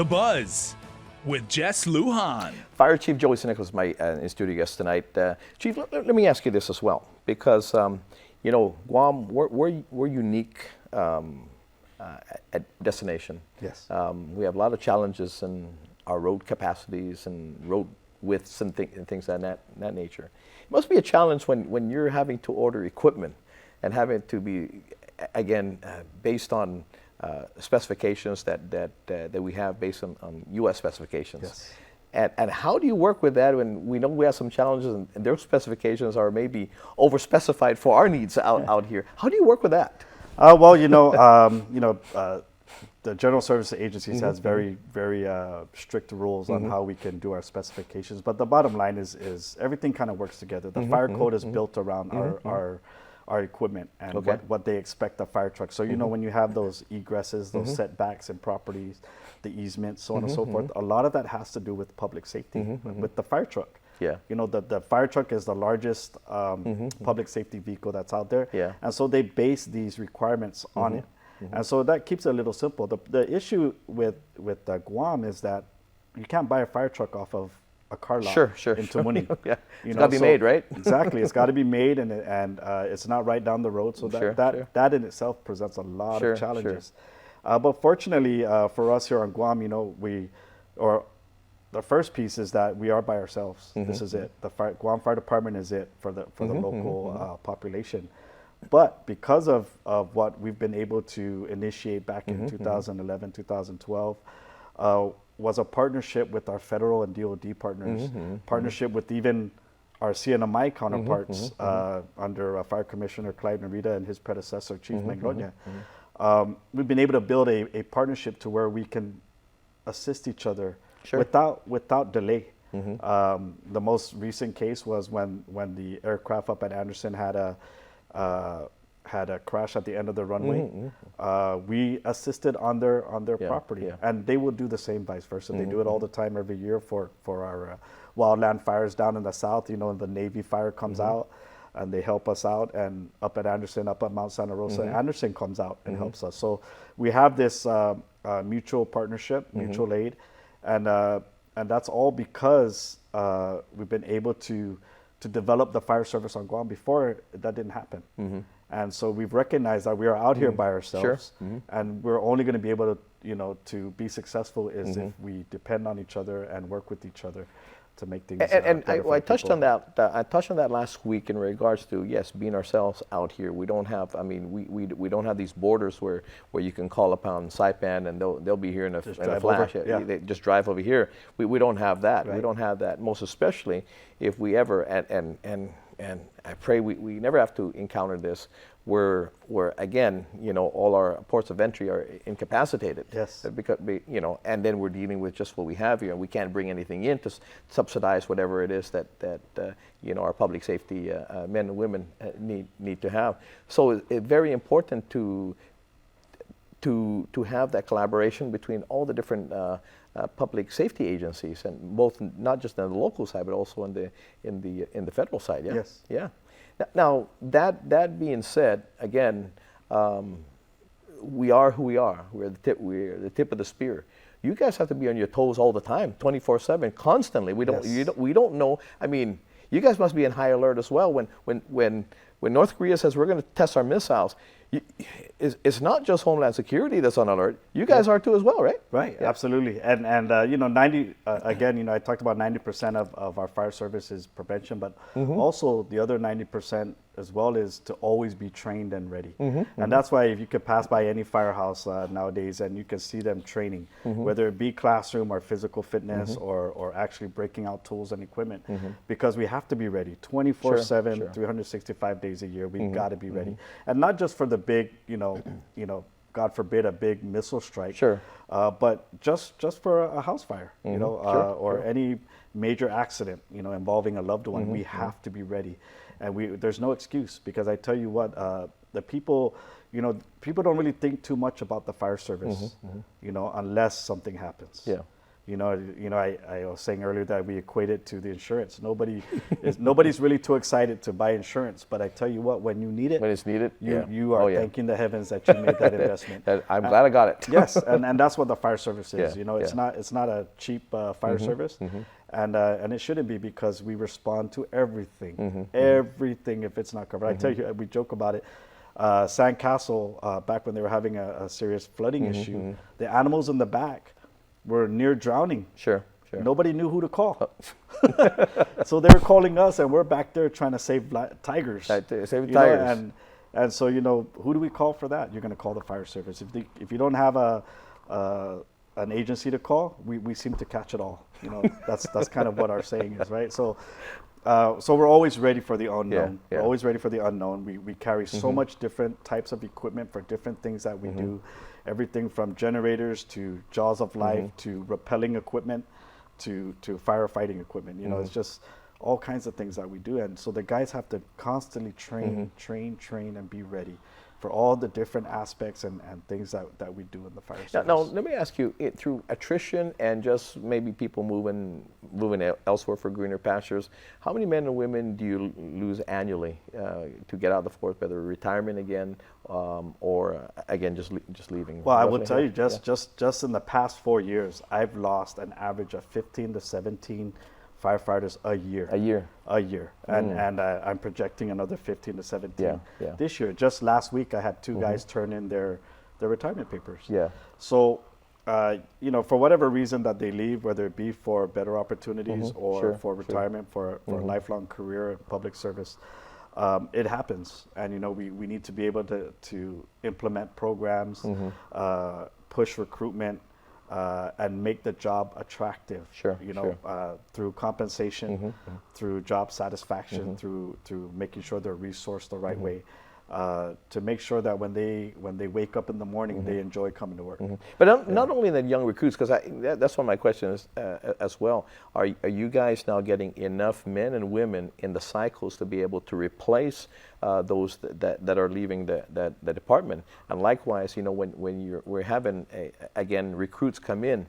The Buzz with Jess Lujan. Fire Chief Nicolas is my in-studio guest tonight. Chief, let me ask you this as well, because you know, Guam, we're unique at destination. Yes. We have a lot of challenges in our road capacities and road widths and things of that nature. It must be a challenge when you're having to order equipment and having to be, again, based on specifications that we have based on U.S. specifications. Yes. And how do you work with that when we know we have some challenges and their specifications are maybe over-specified for our needs out here? How do you work with that? Well, the General Services Agencies has very strict rules on how we can do our specifications. But the bottom line is everything kind of works together. The fire code is built around our equipment and what they expect of fire trucks. So, you know, when you have those egresses, those setbacks and properties, the easements, so on and so forth, a lot of that has to do with public safety, with the fire truck. Yeah. You know, the fire truck is the largest public safety vehicle that's out there. Yeah. And so they base these requirements on it. And so that keeps it a little simple. The issue with Guam is that you can't buy a fire truck off of a car lot in Tumuni. Yeah. It's got to be made, right? Exactly. It's got to be made, and it's not right down the road. So that in itself presents a lot of challenges. But fortunately for us here on Guam, you know, the first piece is that we are by ourselves. This is it. The Guam Fire Department is it for the local population. But because of what we've been able to initiate back in 2011, 2012, was a partnership with our federal and DoD partners, partnership with even our CNMI counterparts under Fire Commissioner Clive Narita and his predecessor, Chief Magnolia. We've been able to build a partnership to where we can assist each other without delay. The most recent case was when the aircraft up at Anderson had a crash at the end of the runway. We assisted on their property, and they will do the same vice versa. They do it all the time every year for our wildland fires down in the south. You know, the Navy fire comes out, and they help us out. And up at Anderson, up at Mount Santa Rosa, Anderson comes out and helps us. So we have this mutual partnership, mutual aid, and that's all because we've been able to develop the fire service on Guam. Before that didn't happen. And so we've recognized that we are out here by ourselves, and we're only going to be able to, you know, to be successful is if we depend on each other and work with each other to make things. And I touched on that. I touched on that last week in regards to being ourselves out here. We don't have. I mean, we don't have these borders where you can call upon Saipan and they'll be here in a flash. They just drive over here. We don't have that. We don't have that. Most especially if we ever and I pray we never have to encounter this where again, you know, all our ports of entry are incapacitated. Yes. Because you know, and then we're dealing with just what we have here, and we can't bring anything in to subsidize whatever it is that you know, our public safety men and women need to have. So it's very important to have that collaboration between all the different public safety agencies, and both not just on the local side but also in the federal side. Yeah. Yes. Yeah. Now that being said, again, we are who we are. We're the tip of the spear. You guys have to be on your toes all the time, 24/7, constantly. We don't know. I mean, you guys must be in high alert as well when North Korea says we're going to test our missiles. It's not just Homeland Security that's on alert. You guys are too as well, right? Right, absolutely. And you know, again, you know, I talked about 90% of our fire service is prevention, but also the other 90% as well is to always be trained and ready. And that's why if you could pass by any firehouse nowadays and you can see them training, whether it be classroom or physical fitness or actually breaking out tools and equipment, because we have to be ready 24/7, 365 days a year. We've got to be ready, and not just for the big, you know, God forbid, a big missile strike, but just for a house fire, you know, or any major accident, you know, involving a loved one. We have to be ready. And there's no excuse, because I tell you what, the people, you know, people don't really think too much about the fire service, you know, unless something happens. Yeah. I was saying earlier that we equate it to the insurance. Nobody's really too excited to buy insurance, but I tell you what, when you need it, when it's needed, you are thanking the heavens that you made that investment. I'm glad I got it. Yes, and that's what the fire service is. Yeah, It's not a cheap fire service, and it shouldn't be, because we respond to everything, everything if it's not covered. I tell you, we joke about it. Sandcastle, back when they were having a serious flooding issue, the animals in the back were near drowning. Sure. Nobody knew who to call. So they were calling us, and we're back there trying to save tigers. Save tigers. And so, who do we call for that? You're going to call the fire service. If you don't have an agency to call, we seem to catch it all. That's kind of what our saying is, right? So we're always ready for the unknown. Yeah. We're always ready for the unknown. We carry so much different types of equipment for different things that we do. Everything from generators to jaws of life to rappelling equipment to firefighting equipment. It's just all kinds of things that we do. And so the guys have to constantly train, and be ready for all the different aspects and things that we do in the fire service. Now, let me ask you, through attrition and just maybe people moving elsewhere for greener pastures, how many men and women do you lose annually to get out of the force, whether retirement again or again just leaving? Well, I will tell you, just in the past 4 years, I've lost an average of 15 to 17 firefighters a year. And I'm projecting another 15 to 17 this year. Just last week, I had two guys turn in their retirement papers. So, for whatever reason that they leave, whether it be for better opportunities or for retirement, for a lifelong career in public service, it happens. And, we need to be able to implement programs, push recruitment, and make the job attractive. Through compensation, through job satisfaction, through making sure they're resourced the right way, to make sure that when they wake up in the morning, they enjoy coming to work. But not only the young recruits, because that's one of my questions as well. Are you guys now getting enough men and women in the cycles to be able to replace those that are leaving the department? And likewise, when we're having again recruits come in,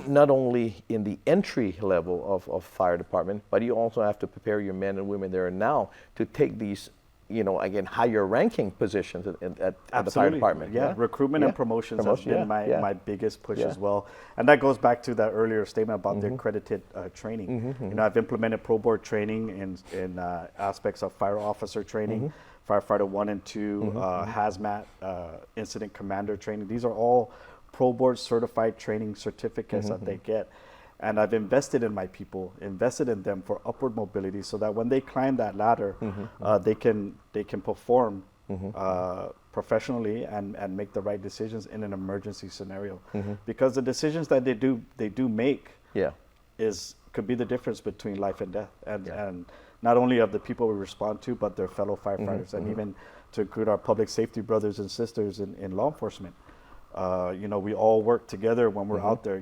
not only in the entry level of fire department, but you also have to prepare your men and women there now to take these again, higher ranking positions at the fire department. Recruitment and promotions has been my biggest push as well. And that goes back to that earlier statement about the accredited training. I've implemented pro board training in aspects of fire officer training, firefighter 1 and 2, hazmat, incident commander training. These are all pro board certified training certificates that they get. And I've invested in my people, invested in them for upward mobility, so that when they climb that ladder, they can perform professionally and make the right decisions in an emergency scenario. Because the decisions that they do make could be the difference between life and death, and not only of the people we respond to, but their fellow firefighters, and even to include our public safety brothers and sisters in law enforcement. We all work together when we're out there.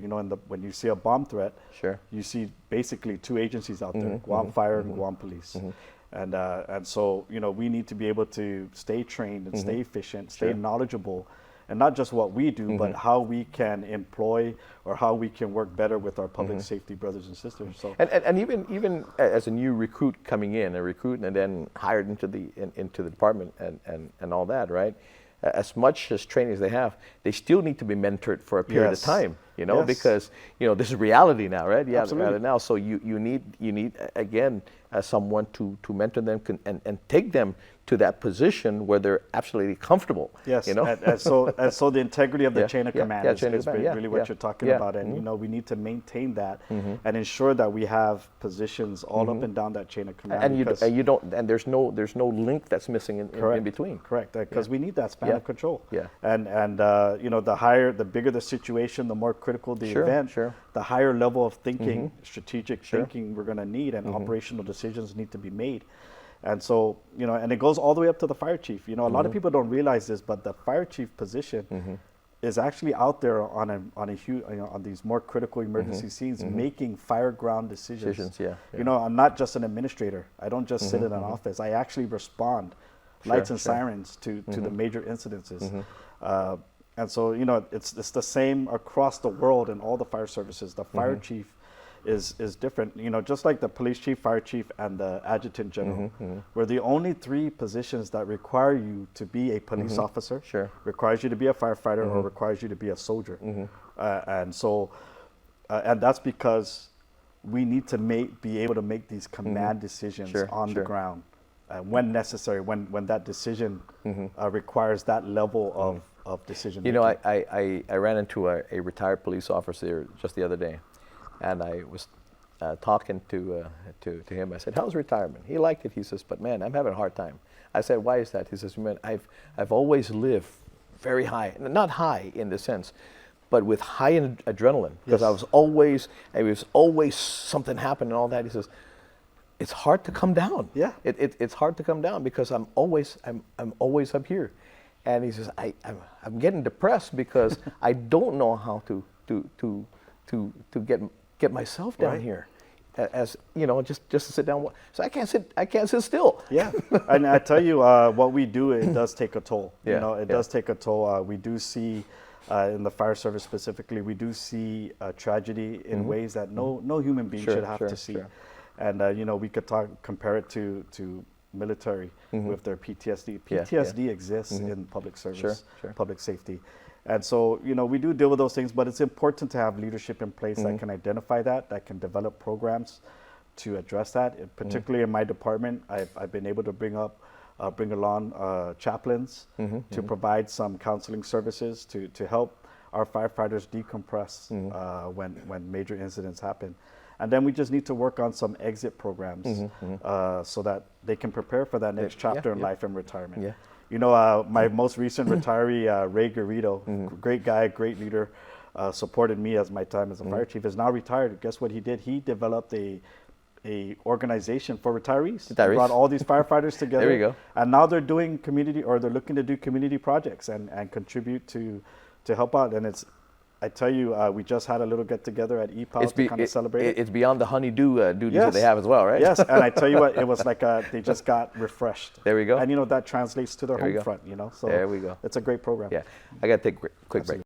When you see a bomb threat, you see basically two agencies out there: Guam Fire and Guam Police. And so we need to be able to stay trained and stay efficient, stay knowledgeable, and not just what we do, but how we can employ or how we can work better with our public safety brothers and sisters. So and even as a new recruit coming in, and then hired into the department and all that, right? As much as training as they have, they still need to be mentored for a period of time, because this is reality now, right? Yeah, absolutely. Now, so you need again someone to mentor them and take them to that position where they're absolutely comfortable. Yes, and so the integrity of the chain of command is really what you're talking about, and we need to maintain that and ensure that we have positions all up and down that chain of command. And there's no link that's missing in between. Correct, because we need that span of control. And the bigger the situation, the more critical the event, the higher level of thinking, strategic thinking we're going to need, and operational decisions need to be made. And so, and it goes all the way up to the fire chief. A lot of people don't realize this, but the fire chief position is actually out there on these more critical emergency scenes, making fire ground decisions. I'm not just an administrator. I don't just sit in an office. I actually respond, lights and sirens to the major incidences. And so, you know, it's the same across the world in all the fire services. The fire chief is different. You know, just like the police chief, fire chief, and the adjutant general, we're the only three positions that require you to be a police officer, requires you to be a firefighter, or requires you to be a soldier. And so, and that's because we need to be able to make these command decisions on the ground when necessary, when that decision requires that level of decision making. You know, I ran into a retired police officer just the other day, and I was talking to him. I said, "How's retirement?" He liked it. He says, "But man, I'm having a hard time." I said, "Why is that?" He says, "Man, I've always lived very high, not high in the sense, but with high adrenaline, because it was always something happening and all that." He says, "It's hard to come down. Yeah, it's hard to come down because I'm always up here." And he says, I'm getting depressed because I don't know how to get myself down here, as you know, just to sit down. So I can't sit still. Yeah, and I tell you, what we do, it does take a toll. Yeah, you know, it does take a toll. We do see, in the fire service specifically, we do see tragedy in ways that no human being should have to see. And you know, we could compare it to military with their PTSD. PTSD exists in public service, public safety. And so, you know, we do deal with those things, but it's important to have leadership in place that can identify that can develop programs to address that. Particularly in my department, I've been able to bring along chaplains to provide some counseling services to help our firefighters decompress when major incidents happen. And then we just need to work on some exit programs so that they can prepare for that next chapter in life and retirement. Yeah. You know, my most recent retiree, Ray Garrido, great guy, great leader, supported me as my time as a fire chief, is now retired. Guess what he did? He developed a organization for retirees. He brought all these firefighters together. There you go. And now they're doing they're looking to do community projects and contribute to help out. And I tell you, we just had a little get together at EPOW to kind of celebrate it. It's beyond the honeydew duties that they have as well, right? Yes, and I tell you what, it was like they just got refreshed. There we go. And you know, that translates to their home front, you know. So there we go. It's a great program. Yeah, I got to take a quick break.